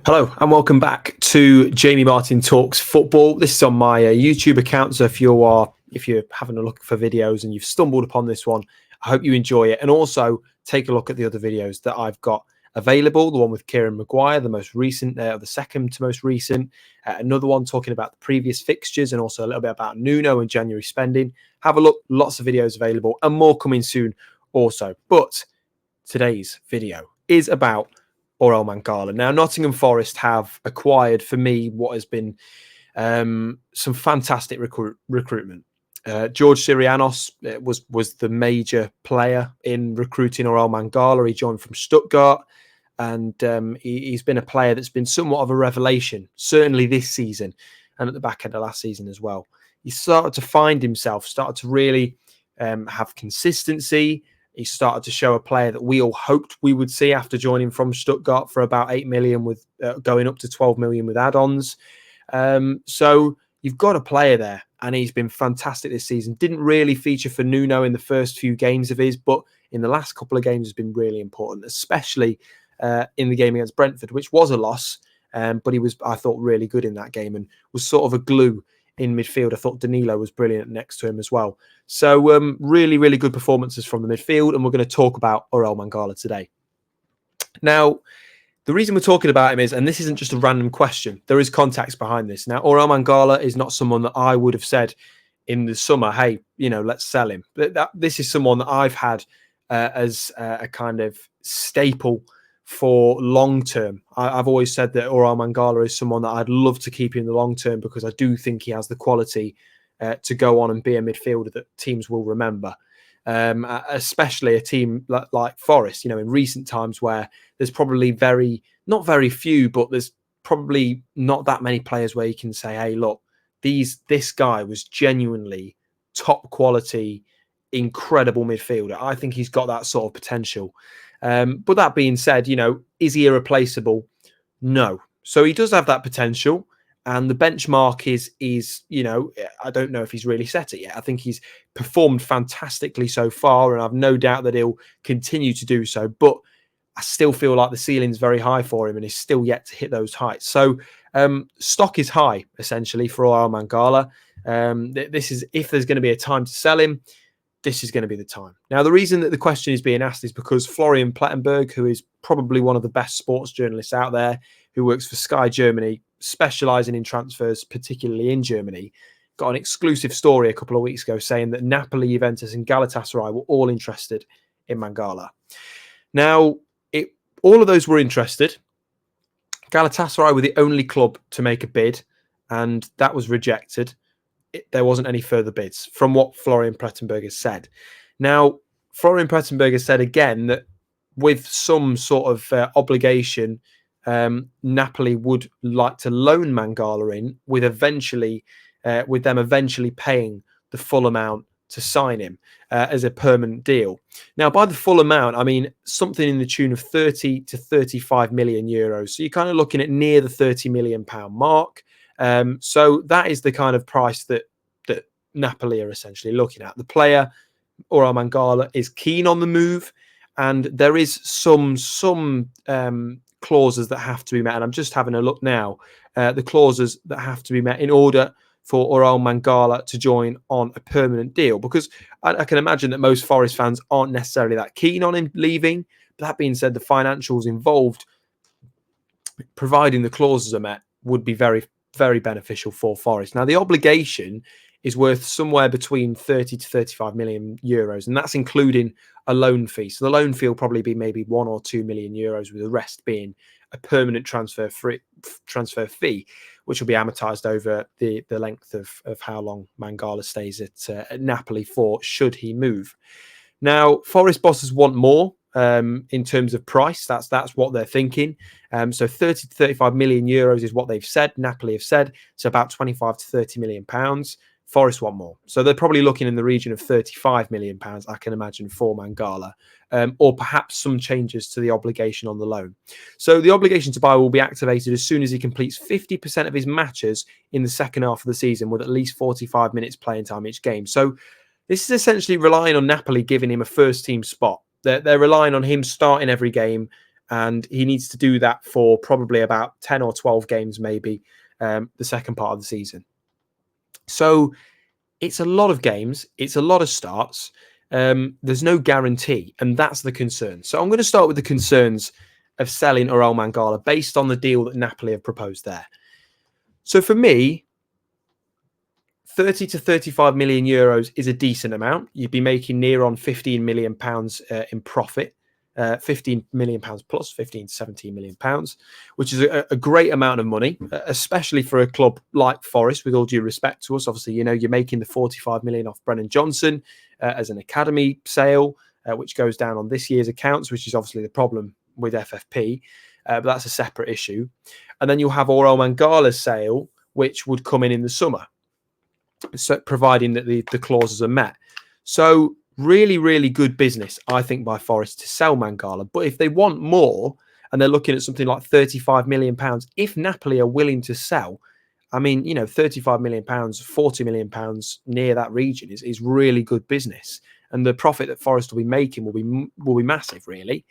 Hello and welcome back to Jamie Martin Talks Football. This is on my YouTube account, so if you're having a look for videos and you've stumbled upon this one, I hope you enjoy it. And also take a look at the other videos that I've got available. The one with Kieran Maguire, the most recent, the second to most recent. Another one talking about the previous fixtures and also a little bit about Nuno and January spending. Have a look, lots of videos available and more coming soon also. But today's video is about Orel Mangala. Now, Nottingham Forest have acquired, for me, what has been some fantastic recruitment. George Sirianos was the major player in recruiting Orel Mangala. He joined from Stuttgart, and he's been a player that's been somewhat of a revelation, certainly this season and at the back end of last season as well. He started to find himself, started to really have consistency. He started to show a player that we all hoped we would see after joining from Stuttgart for about 8 million with going up to 12 million with add-ons. So you've got a player there and he's been fantastic this season. Didn't really feature for Nuno in the first few games of his, but in the last couple of games has been really important, especially in the game against Brentford, which was a loss. But he was, I thought, really good in that game and was sort of a glue in midfield. I thought Danilo was brilliant next to him as well. So really, really good performances from the midfield. And we're going to talk about Orel Mangala today. Now, the reason we're talking about him is, and this isn't just a random question, there is context behind this. Now, Orel Mangala is not someone that I would have said in the summer, hey, let's sell him. This is someone that I've had as a kind of staple for long term. I've always said that Orel Mangala is someone that I'd love to keep in the long term because I do think he has the quality to go on and be a midfielder that teams will remember, especially a team like Forest, in recent times where there's probably not very few, but there's probably not that many players where you can say, hey, look, this guy was genuinely top quality, incredible midfielder. I think he's got that sort of potential. But that being said, is he irreplaceable? No. So he does have that potential. And the benchmark is, I don't know if he's really set it yet. I think he's performed fantastically so far, and I've no doubt that he'll continue to do so. But I still feel like the ceiling's very high for him and he's still yet to hit those heights. So stock is high, essentially, for Orel Mangala. This is, if there's going to be a time to sell him, this is going to be the time. Now, the reason that the question is being asked is because Florian Plettenberg, who is probably one of the best sports journalists out there, who works for Sky Germany, specialising in transfers, particularly in Germany, got an exclusive story a couple of weeks ago saying that Napoli, Juventus and Galatasaray were all interested in Mangala. Now, all of those were interested. Galatasaray were the only club to make a bid, and that was rejected. There wasn't any further bids from what Florian Plettenberg has said. Now, Florian Plettenberg has said again that with some sort of obligation, Napoli would like to loan Mangala in with them eventually paying the full amount to sign him as a permanent deal. Now, by the full amount, I mean something in the tune of 30 to 35 million euros. So you're kind of looking at near the 30 million pound mark. So that is the kind of price that Napoli are essentially looking at. The player, Orel Mangala, is keen on the move, and there is some clauses that have to be met. And I'm just having a look now. The clauses that have to be met in order for Orel Mangala to join on a permanent deal, because I can imagine that most Forest fans aren't necessarily that keen on him leaving. But that being said, the financials involved, providing the clauses are met, would be very, very beneficial for Forest. Now, the obligation is worth somewhere between 30 to 35 million euros, and that's including a loan fee. So the loan fee will probably be maybe 1 or 2 million euros, with the rest being a permanent transfer fee, which will be amortized over the length of how long Mangala stays at Napoli for, should he move. Now, Forest bosses want more in terms of price. That's what they're thinking. So 30 to 35 million euros is what they've said. Napoli have said. So about 25 to 30 million pounds. Forest want more. So they're probably looking in the region of 35 million pounds, I can imagine, for Mangala, or perhaps some changes to the obligation on the loan. So the obligation to buy will be activated as soon as he completes 50% of his matches in the second half of the season, with at least 45 minutes playing time each game. So this is essentially relying on Napoli giving him a first team spot. They're relying on him starting every game And he needs to do that for probably about 10 or 12 games, maybe the second part of the season. So it's a lot of games. It's a lot of starts. There's no guarantee, and that's the concern. So I'm going to start with the concerns of selling Orel Mangala based on the deal that Napoli have proposed there. So for me, 30 to 35 million euros is a decent amount. You'd be making near on 15 million pounds in profit. 15 million pounds plus 15 to 17 million pounds, which is a great amount of money, especially for a club like Forest, with all due respect to us. Obviously, you know, you're making the 45 million off Brennan Johnson as an academy sale, which goes down on this year's accounts, which is obviously the problem with FFP, but that's a separate issue. And then you'll have Orel Mangala's sale, which would come in the summer, so providing that the clauses are met. So really, really good business, I think, by Forest to sell Mangala. But if they want more and they're looking at something like 35 million pounds, if Napoli are willing to sell, I mean, you know, 35 million pounds, 40 million pounds near that region is really good business. And the profit that Forest will be making will be massive, really.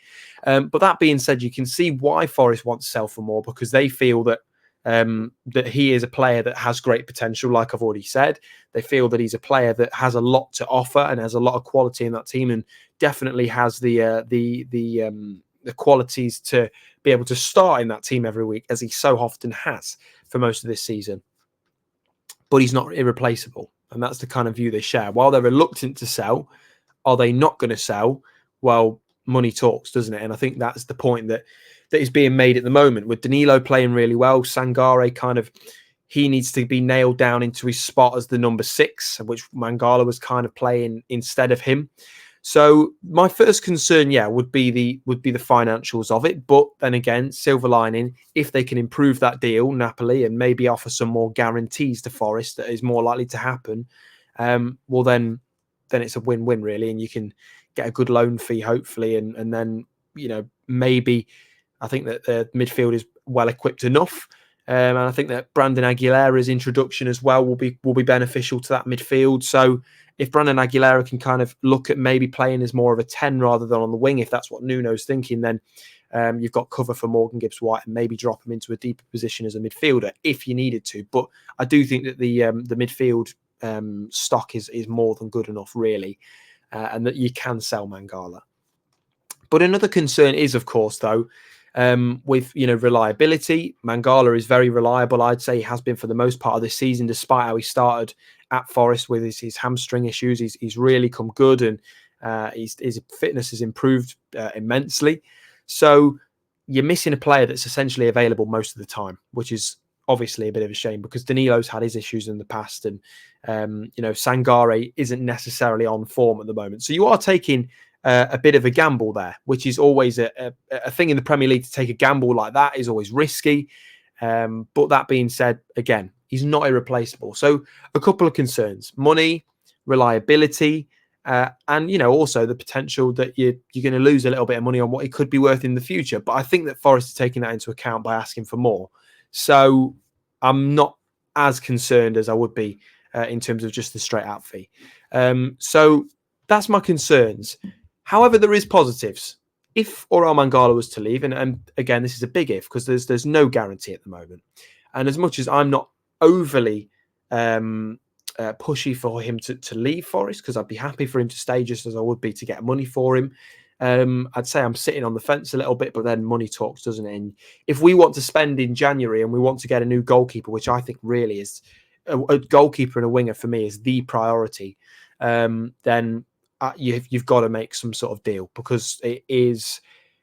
But that being said, you can see why Forest want to sell for more, because they feel that that he is a player that has great potential, like I've already said. They feel that he's a player that has a lot to offer and has a lot of quality in that team, and definitely has the qualities to be able to start in that team every week, as he so often has for most of this season. But he's not irreplaceable, and that's the kind of view they share. While they're reluctant to sell, are they not going to sell? Well, money talks, doesn't it? And I think that's the point that is being made at the moment, with Danilo playing really well. Sangare he needs to be nailed down into his spot as the number 6, which Mangala was kind of playing instead of him. So my first concern, would be the financials of it. But then again, silver lining, if they can improve that deal, Napoli, and maybe offer some more guarantees to Forest that is more likely to happen, well then it's a win-win, really, and you can get a good loan fee, hopefully, and then, you know, maybe I think that the midfield is well equipped enough, and I think that Brandon Aguilera's introduction as well will be beneficial to that midfield. So if Brandon Aguilera can kind of look at maybe playing as more of a 10 rather than on the wing, if that's what Nuno's thinking, then you've got cover for Morgan Gibbs-White, and maybe drop him into a deeper position as a midfielder if you needed to. But I do think that the midfield stock is more than good enough, really, and that you can sell Mangala. But another concern is, of course, though, with, you know, reliability. Mangala is very reliable. I'd say he has been for the most part of this season, despite how he started at Forest with his hamstring issues. He's really come good, and his fitness has improved immensely. So you're missing a player that's essentially available most of the time, which is obviously a bit of a shame, because Danilo's had his issues in the past, and you know, Sangare isn't necessarily on form at the moment. So you are taking a bit of a gamble there, which is always a thing in the Premier League. To take a gamble like that is always risky. But that being said, again, he's not irreplaceable. So a couple of concerns: money, reliability, and, you know, also the potential that you're going to lose a little bit of money on what he could be worth in the future. But I think that Forest is taking that into account by asking for more. So I'm not as concerned as I would be in terms of just the straight out fee. So that's my concerns. However, there is positives. If Orel Mangala was to leave, and again, this is a big if, because there's no guarantee at the moment. And as much as I'm not overly pushy for him to leave Forest, because I'd be happy for him to stay just as I would be to get money for him, I'd say I'm sitting on the fence a little bit, but then money talks, doesn't it? And if we want to spend in January and we want to get a new goalkeeper, which I think really is a goalkeeper and a winger for me is the priority, then you've got to make some sort of deal, because it is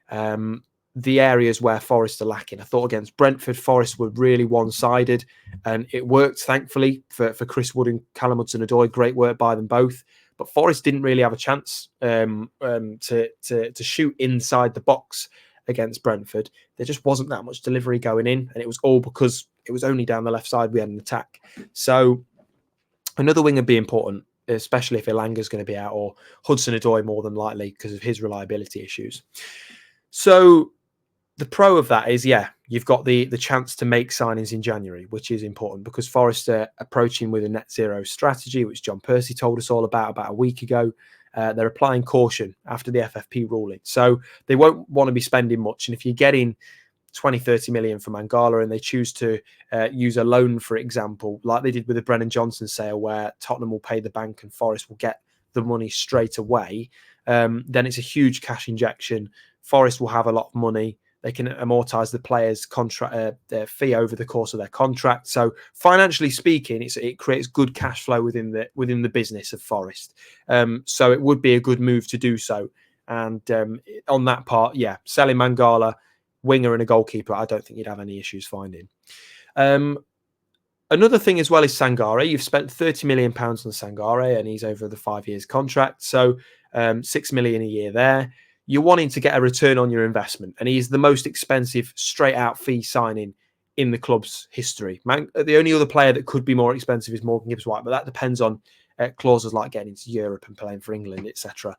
the areas where Forest are lacking. I thought against Brentford, Forest were really one-sided, and it worked, thankfully, for Chris Wood and Callum Hudson-Odoi. Great work by them both. But Forest didn't really have a chance to shoot inside the box against Brentford. There just wasn't that much delivery going in, and it was all because it was only down the left side we had an attack. So another winger would be important, especially if Ilanga's going to be out, or Hudson-Odoi more than likely because of his reliability issues. So the pro of that is, you've got the chance to make signings in January, which is important, because Forest are approaching with a net zero strategy, which John Percy told us all about a week ago. they're applying caution after the FFP ruling. So they won't want to be spending much. And if you're getting 20, 30 million for Mangala and they choose to use a loan, for example, like they did with the Brennan Johnson sale, where Tottenham will pay the bank and Forest will get the money straight away, then it's a huge cash injection. Forest will have a lot of money. They can amortize the players' contract, their fee over the course of their contract. So financially speaking, it creates good cash flow within the business of Forest. So it would be a good move to do so. And on that part, yeah, selling Mangala, winger and a goalkeeper, I don't think you'd have any issues finding. Another thing as well is Sangare. You've spent £30 million on Sangare and he's over the 5 years contract. So 6 million a year there. You're wanting to get a return on your investment. And he's the most expensive straight out fee signing in the club's history. The only other player that could be more expensive is Morgan Gibbs-White, but that depends on clauses like getting into Europe and playing for England, etc.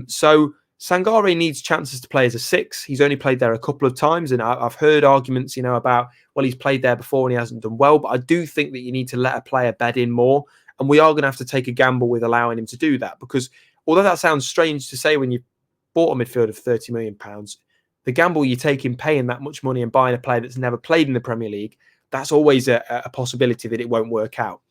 So Sangare needs chances to play as a 6. He's only played there a couple of times, and I've heard arguments, about, well, he's played there before and he hasn't done well, but I do think that you need to let a player bed in more, and we are going to have to take a gamble with allowing him to do that, because although that sounds strange to say when you bought a midfielder for £30 million, the gamble you take in paying that much money and buying a player that's never played in the Premier League, that's always a possibility that it won't work out.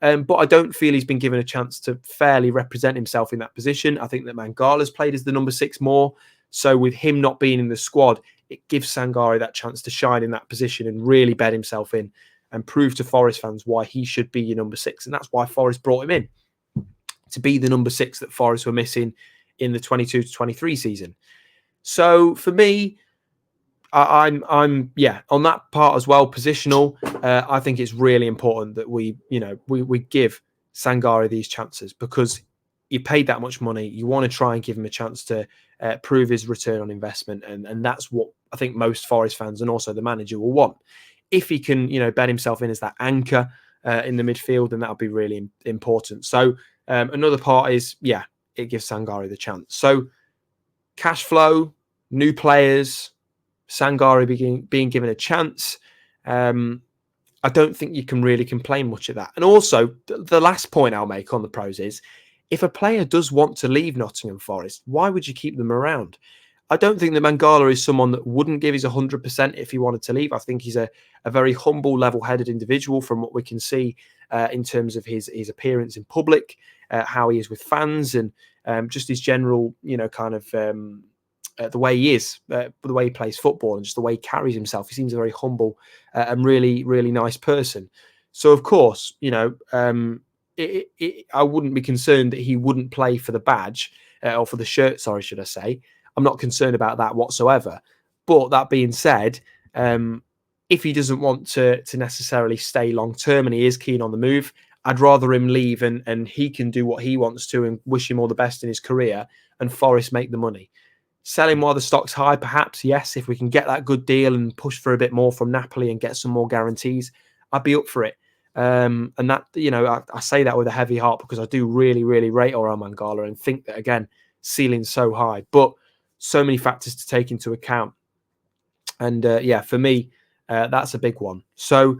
But I don't feel he's been given a chance to fairly represent himself in that position. I think that Mangala's played as the number 6 more. So with him not being in the squad, it gives Sangare that chance to shine in that position and really bed himself in and prove to Forest fans why he should be your number 6. And that's why Forest brought him in, to be the number 6 that Forest were missing in the 22-23 season. So for me, I'm on that part as well, positional. I think it's really important that we give Sangare these chances, because you paid that much money. You want to try and give him a chance to prove his return on investment, and that's what I think most Forest fans and also the manager will want. If he can, bed himself in as that anchor in the midfield, then that'll be really important. So another part is, it gives Sangare the chance. So cash flow, new players, Sangare being given a chance. I don't think you can really complain much of that. And also, the last point I'll make on the pros is, if a player does want to leave Nottingham Forest, why would you keep them around? I don't think that Mangala is someone that wouldn't give his 100% if he wanted to leave. I think he's a very humble, level-headed individual from what we can see in terms of his appearance in public, how he is with fans, and just his general, the way he is, the way he plays football, and just the way he carries himself. He seems a very humble and really, really nice person. So, of course, I wouldn't be concerned that he wouldn't play for the badge or for the shirt, sorry, should I say. I'm not concerned about that whatsoever. But that being said, if he doesn't want to necessarily stay long term and he is keen on the move, I'd rather him leave and he can do what he wants to and wish him all the best in his career, and Forest make the money. Sell him while the stock's high, perhaps, yes. If we can get that good deal and push for a bit more from Napoli and get some more guarantees, I'd be up for it. And that, I say that with a heavy heart, because I do really, really rate Orel Mangala and think that, again, ceiling's so high, but so many factors to take into account. And for me, that's a big one. So,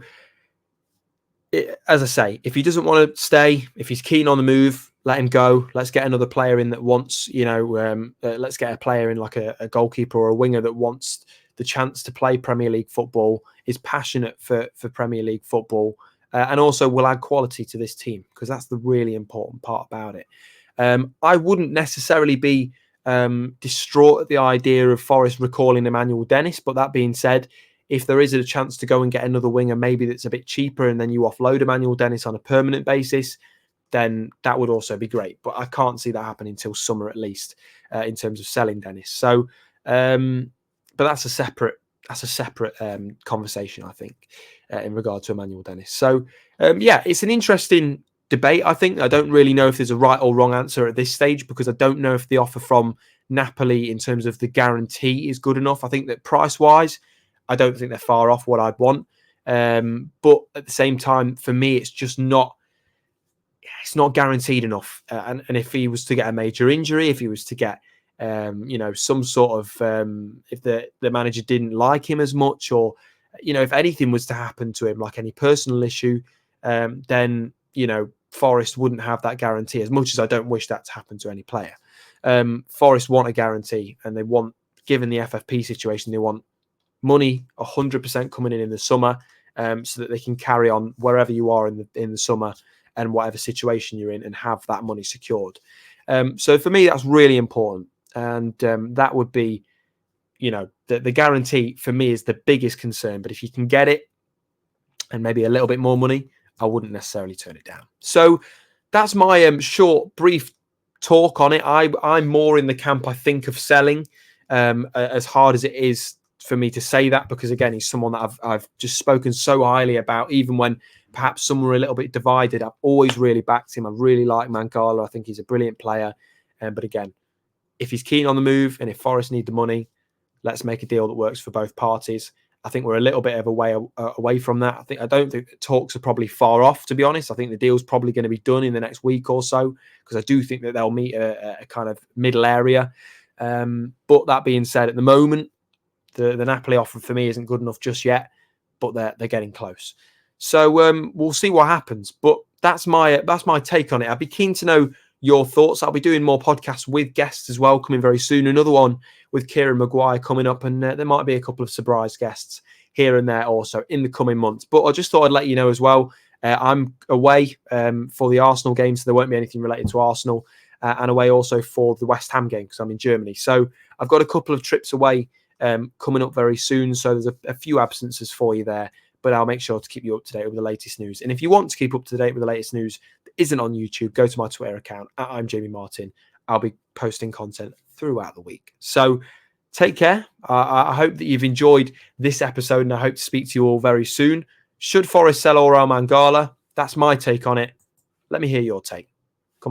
as I say, if he doesn't want to stay, if he's keen on the move, let him go. Let's get another player in that wants, let's get a player in like a goalkeeper or a winger that wants the chance to play Premier League football, is passionate for Premier League football, and also will add quality to this team, because that's the really important part about it. I wouldn't necessarily be distraught at the idea of Forest recalling Emmanuel Dennis, but that being said, if there is a chance to go and get another winger, maybe that's a bit cheaper, and then you offload Emmanuel Dennis on a permanent basis, then that would also be great. But I can't see that happening until summer, at least, in terms of selling Dennis. So, but that's a separate conversation, I think, in regard to Emmanuel Dennis. So, it's an interesting debate, I think. I don't really know if there's a right or wrong answer at this stage, because I don't know if the offer from Napoli in terms of the guarantee is good enough. I think that price-wise, I don't think they're far off what I'd want. But at the same time, for me, it's just not guaranteed enough. And if he was to get a major injury, if he was to get, some sort of, if the manager didn't like him as much, or, if anything was to happen to him, like any personal issue, then, Forest wouldn't have that guarantee, as much as I don't wish that to happen to any player. Forest want a guarantee, and they want, given the FFP situation, they want money 100% coming in the summer, so that they can carry on wherever you are in the summer and whatever situation you're in, and have that money secured. So for me, that's really important, and that would be, the guarantee for me is the biggest concern. But if you can get it and maybe a little bit more money, I wouldn't necessarily turn it down. So that's my short, brief talk on it. I'm more in the camp, I think, of selling, as hard as it is for me to say that, because again, he's someone that I've just spoken so highly about. Even when perhaps some were a little bit divided, I've always really backed him. I really like Mangala. I think he's a brilliant player. But again, if he's keen on the move and if Forest need the money, let's make a deal that works for both parties. I think we're a little bit of a way away from that. I don't think the talks are probably far off, to be honest. I think the deal's probably going to be done in the next week or so, because I do think that they'll meet a kind of middle area. But that being said, at the moment, the Napoli offer for me isn't good enough just yet, but they're getting close. So we'll see what happens. But that's my take on it. I'd be keen to know your thoughts. I'll be doing more podcasts with guests as well, coming very soon. Another one with Kieran Maguire coming up, and there might be a couple of surprise guests here and there also in the coming months. But I just thought I'd let you know as well, I'm away for the Arsenal game, so there won't be anything related to Arsenal, and away also for the West Ham game because I'm in Germany. So I've got a couple of trips away coming up very soon, so there's a few absences for you there. But I'll make sure to keep you up to date with the latest news. And if you want to keep up to date with the latest news that isn't on YouTube, go to my Twitter account, I'm Jamie Martin. I'll be posting content throughout the week. So take care. I hope that you've enjoyed this episode, and I hope to speak to you all very soon. Should Forest sell Orel Mangala? That's my take on it. Let me hear your take.